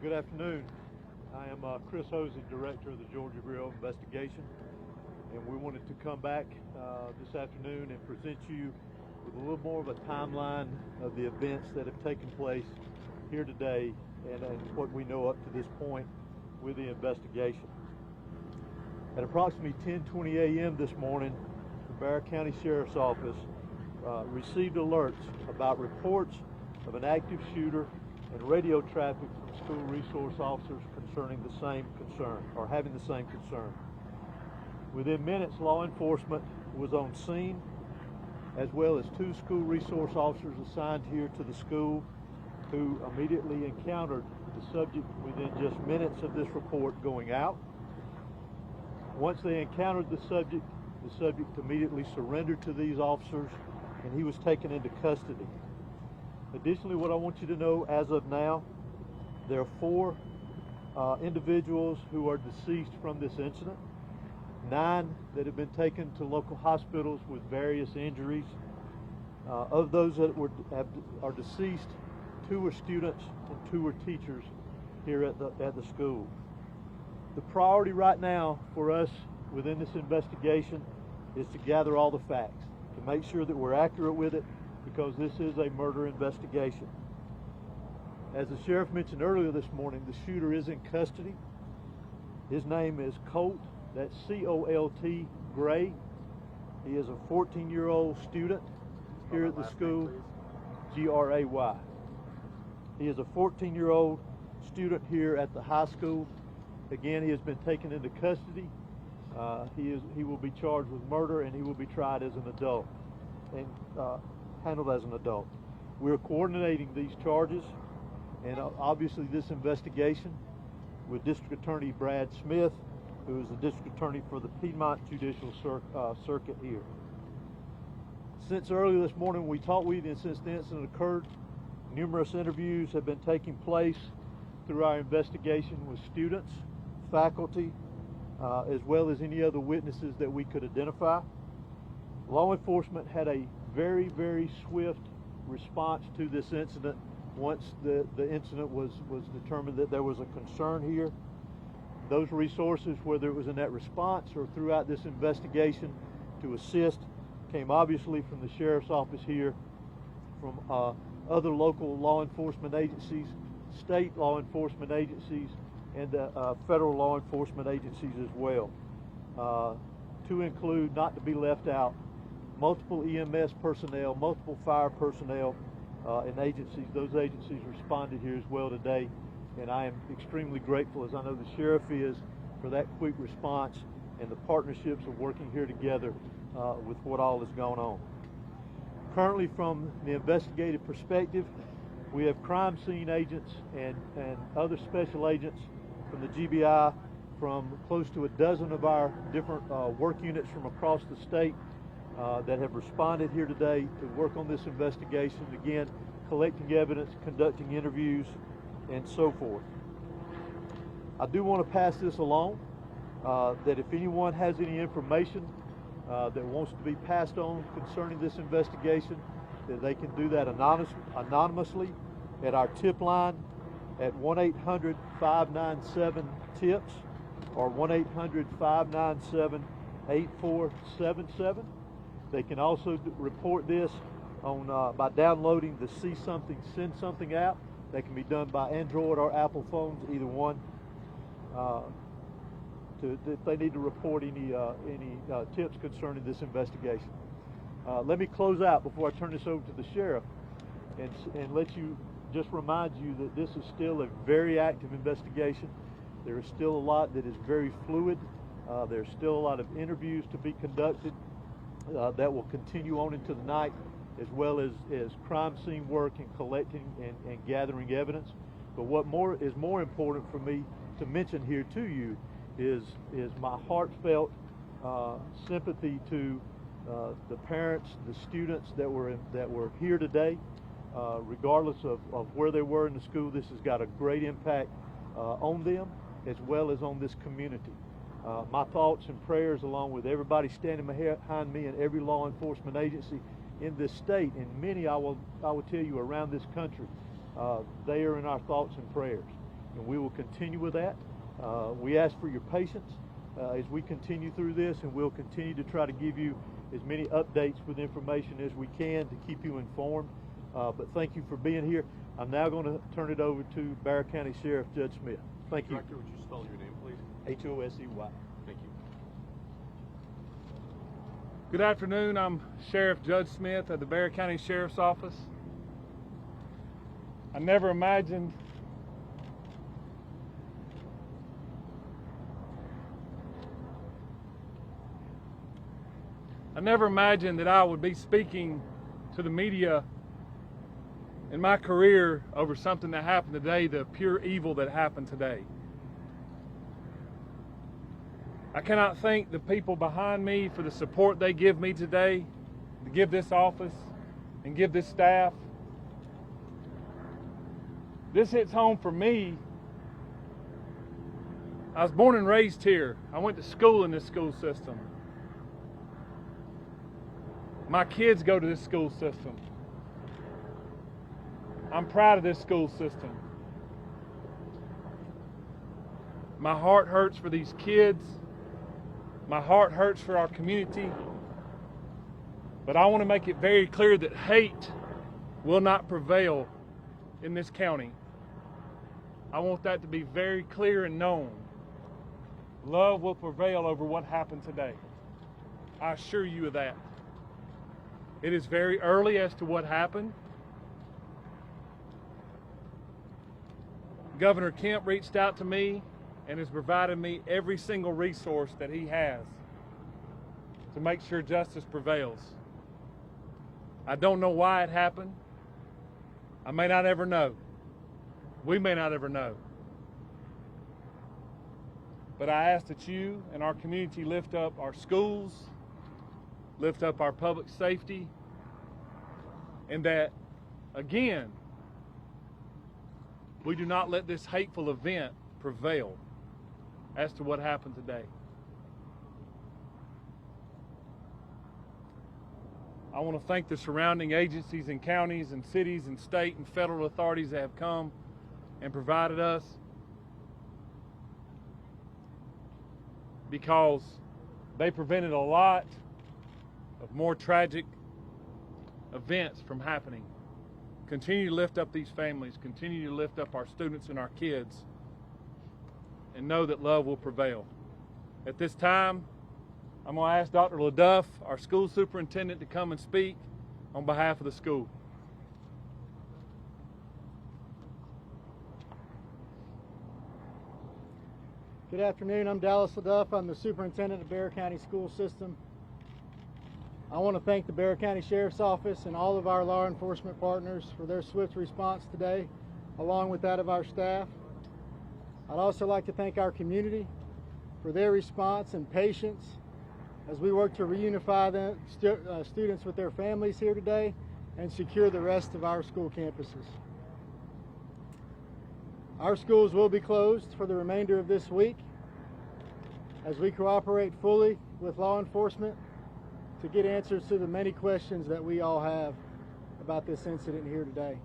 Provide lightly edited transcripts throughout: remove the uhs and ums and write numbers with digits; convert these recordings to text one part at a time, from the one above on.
Good afternoon. I am Chris Hosey, Director of the Georgia Bureau of Investigation, and we wanted to come back this afternoon and present you with a little more of a timeline of the events that have taken place here today and what we know up to this point with the investigation. At approximately 10:20 a.m. this morning, the Barrow County Sheriff's Office received alerts about reports of an active shooter and radio traffic from school resource officers concerning the same concern, or having the same concern. Within minutes, law enforcement was on scene, as well as 2 school resource officers assigned here to the school who immediately encountered the subject within just minutes of this report going out. Once they encountered the subject immediately surrendered to these officers and he was taken into custody. Additionally, what I want you to know as of now, there are 4 individuals who are deceased from this incident, 9 that have been taken to local hospitals with various injuries. Of those that are deceased, 2 are students and 2 are teachers here at the school. The priority right now for us within this investigation is to gather all the facts, to make sure that we're accurate with it, because this is a murder investigation. As the sheriff mentioned earlier this morning, the shooter is in custody. His name is Colt, that's C-O-L-T, Gray. He is a 14-year-old student here at the school, G-R-A-Y. He is a 14-year-old student here at the high school. Again, he has been taken into custody. He will be charged with murder, and he will be tried as an adult and handled as an adult. We're coordinating these charges and obviously this investigation with District Attorney Brad Smith, who is the District Attorney for the Piedmont Judicial Circuit here. Since earlier this morning we talked with you, and since the incident occurred, numerous interviews have been taking place through our investigation with students, faculty, as well as any other witnesses that we could identify. Law enforcement had a very, very swift response to this incident once the incident was determined that there was a concern here. Those resources, whether it was in that response or throughout this investigation to assist, came obviously from the Sheriff's Office here, from other local law enforcement agencies, state law enforcement agencies, and federal law enforcement agencies as well. To include, not to be left out, multiple EMS personnel, multiple fire personnel, and agencies. Those agencies responded here as well today, and I am extremely grateful, as I know the sheriff is, for that quick response and the partnerships of working here together with what all has gone on. Currently, from the investigative perspective, we have crime scene agents and other special agents from the GBI, from close to a dozen of our different work units from across the state that have responded here today to work on this investigation, again, collecting evidence, conducting interviews, and so forth. I do want to pass this along, that if anyone has any information that wants to be passed on concerning this investigation, that they can do that anonymously at our tip line at 1-800-597-TIPS or 1-800-597-8477. They can also report this on by downloading the See Something, Send Something app. That can be done by Android or Apple phones, either one. If they need to report any tips concerning this investigation. Let me close out before I turn this over to the sheriff, and let you just remind you that this is still a very active investigation. There is still a lot that is very fluid. There's still a lot of interviews to be conducted that will continue on into the night, as well as crime scene work and collecting and gathering evidence. But what is more important for me to mention here to you is my heartfelt sympathy to the parents, the students that were here today. Regardless of where they were in the school, this has got a great impact on them as well as on this community. My thoughts and prayers, along with everybody standing behind me and every law enforcement agency in this state, and many I will tell you around this country, they are in our thoughts and prayers. and we will continue with that. We ask for your patience as we continue through this, and we'll continue to try to give you as many updates with information as we can to keep you informed. But thank you for being here. I'm now going to turn it over to Bexar County Sheriff Judge Smith. Thank you. Director, would you spell your name, please? H-O-S-E-Y. Thank you. Good afternoon. I'm Sheriff Judge Smith of the Bexar County Sheriff's Office. I never imagined that I would be speaking to the media in my career over something that happened today, the pure evil that happened today. I cannot thank the people behind me for the support they give me today, to give this office and give this staff. This hits home for me. I was born and raised here. I went to school in this school system. My kids go to this school system. I'm proud of this school system. My heart hurts for these kids. My heart hurts for our community. But I want to make it very clear that hate will not prevail in this county. I want that to be very clear and known. Love will prevail over what happened today. I assure you of that. It is very early as to what happened. Governor Kemp reached out to me and has provided me every single resource that he has to make sure justice prevails. I don't know why it happened. I may not ever know. We may not ever know. But I ask that you and our community lift up our schools, lift up our public safety, and that, again, we do not let this hateful event prevail as to what happened today. I want to thank the surrounding agencies and counties and cities and state and federal authorities that have come and provided us, because they prevented a lot of more tragic events from happening. Continue to lift up these families, continue to lift up our students and our kids, and know that love will prevail. At this time, I'm going to ask Dr. LaDuff, our school superintendent, to come and speak on behalf of the school. Good afternoon. I'm Dallas LaDuff. I'm the superintendent of Bexar County School System. I want to thank the Bexar County Sheriff's Office and all of our law enforcement partners for their swift response today, along with that of our staff. I'd also like to thank our community for their response and patience as we work to reunify the students with their families here today and secure the rest of our school campuses. Our schools will be closed for the remainder of this week as we cooperate fully with law enforcement to get answers to the many questions that we all have about this incident here today.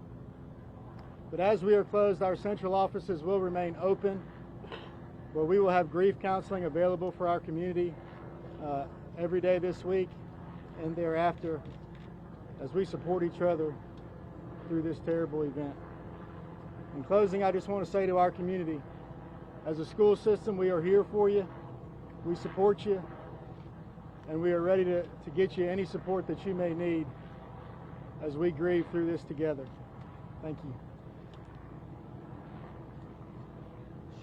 But as we are closed, our central offices will remain open, where we will have grief counseling available for our community every day this week and thereafter as we support each other through this terrible event. In closing, I just want to say to our community, as a school system, we are here for you, we support you, and we are ready to get you any support that you may need as we grieve through this together. Thank you.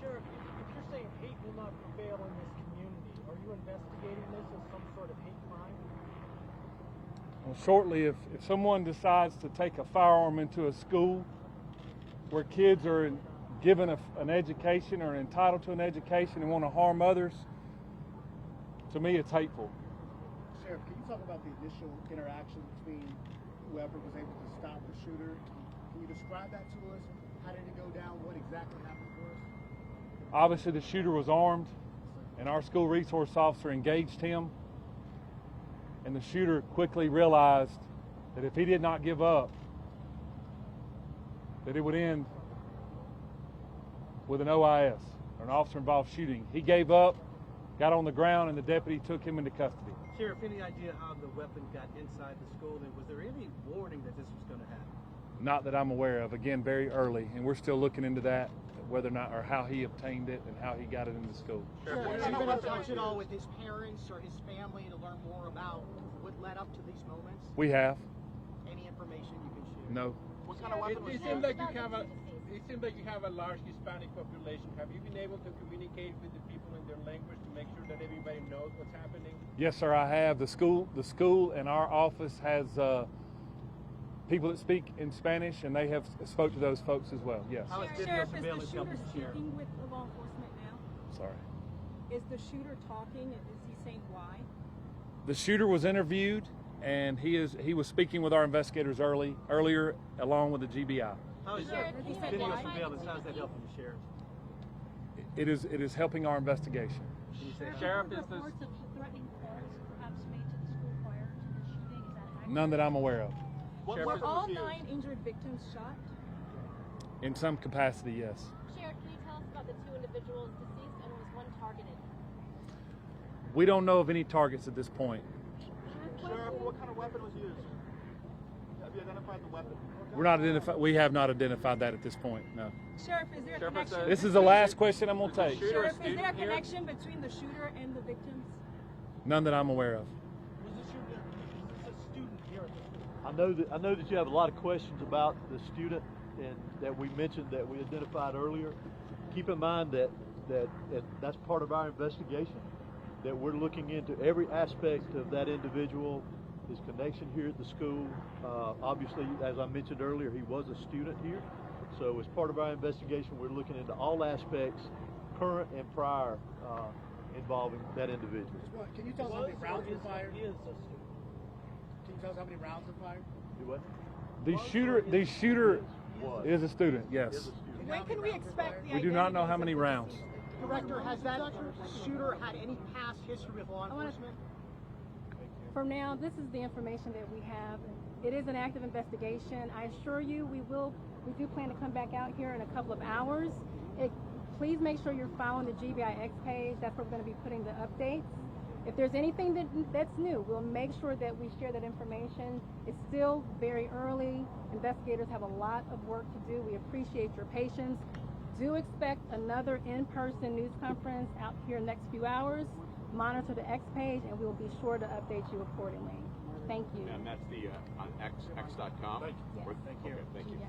Sheriff, if you're saying hate will not prevail in this community, are you investigating this as some sort of hate crime? Well, shortly, if someone decides to take a firearm into a school where kids are given an education or entitled to an education and want to harm others, to me it's hateful. Sheriff, can you talk about the initial interaction between whoever was able to stop the shooter? Can you describe that to us? How did it go down? What exactly happened for us? Obviously the shooter was armed, and our school resource officer engaged him, and the shooter quickly realized that if he did not give up, that it would end with an OIS, or an officer involved shooting. He gave up, got on the ground, and the deputy took him into custody. Sheriff, any idea how the weapon got inside the school, and was there any warning that this was going to happen? Not that I'm aware of. Again, very early, and we're still looking into that, whether or not, or how he obtained it and how he got it into school. Sure. Have you been in touch at all with his parents or his family to learn more about what led up to these moments? We have. Any information you can share? No. What kind of weapon was It seems like you have a large Hispanic population. Have you been able to communicate with the people in their language to make sure that everybody knows what's happening? Yes, sir, I have. The school and our office has people that speak in Spanish, and they have spoke to those folks as well. Yes. How is video Sheriff, is surveillance the shooter helping the sheriff? speaking with the law enforcement now? Sorry. Is the shooter talking? Is he saying why? The shooter was interviewed, and he was speaking with our investigators earlier, along with the GBI. How is Sheriff, that he said video why? surveillance? How is that helping the sheriff? It is helping our investigation. Can you say Sheriff, is this reports of threatening calls perhaps made to the school prior to the shooting? Is that accurate? None that I'm aware of. Were all 9 injured victims shot? In some capacity, yes. Sheriff, can you tell us about the 2 individuals deceased and was one targeted? We don't know of any targets at this point. Sheriff, what kind of weapon was used? Have you identified the weapon? We have not identified that at this point. No. Sheriff, is there a Sheriff, connection? This is the last question I'm going to take. Sheriff, is there a connection between the shooter and the victims? None that I'm aware of. Was this a student here? I know that you have a lot of questions about the student and that we mentioned, that we identified earlier. Keep in mind that that's part of our investigation, that we're looking into every aspect of that individual, his connection here at the school. Obviously, as I mentioned earlier, he was a student here. So as part of our investigation, we're looking into all aspects, current and prior, involving that individual. Can you tell us how many rounds were fired? He is a student. Can you tell us how many rounds were fired? Do what? The shooter is a student, yes. Is a student. When can we expect the We do not know how many rounds. Director, has that shooter had any past history with law enforcement? For now, this is the information that we have. It is an active investigation. I assure you, we do plan to come back out here in a couple of hours. Please make sure you're following the GBIX page. That's where we're going to be putting the updates. If there's anything that's new, we'll make sure that we share that information. It's still very early. Investigators have a lot of work to do. We appreciate your patience. Do expect another in-person news conference out here in the next few hours. Monitor the X page, and we'll be sure to update you accordingly. Thank you. And that's the on x.com. Yes. Thank you. Okay, thank you. Yeah.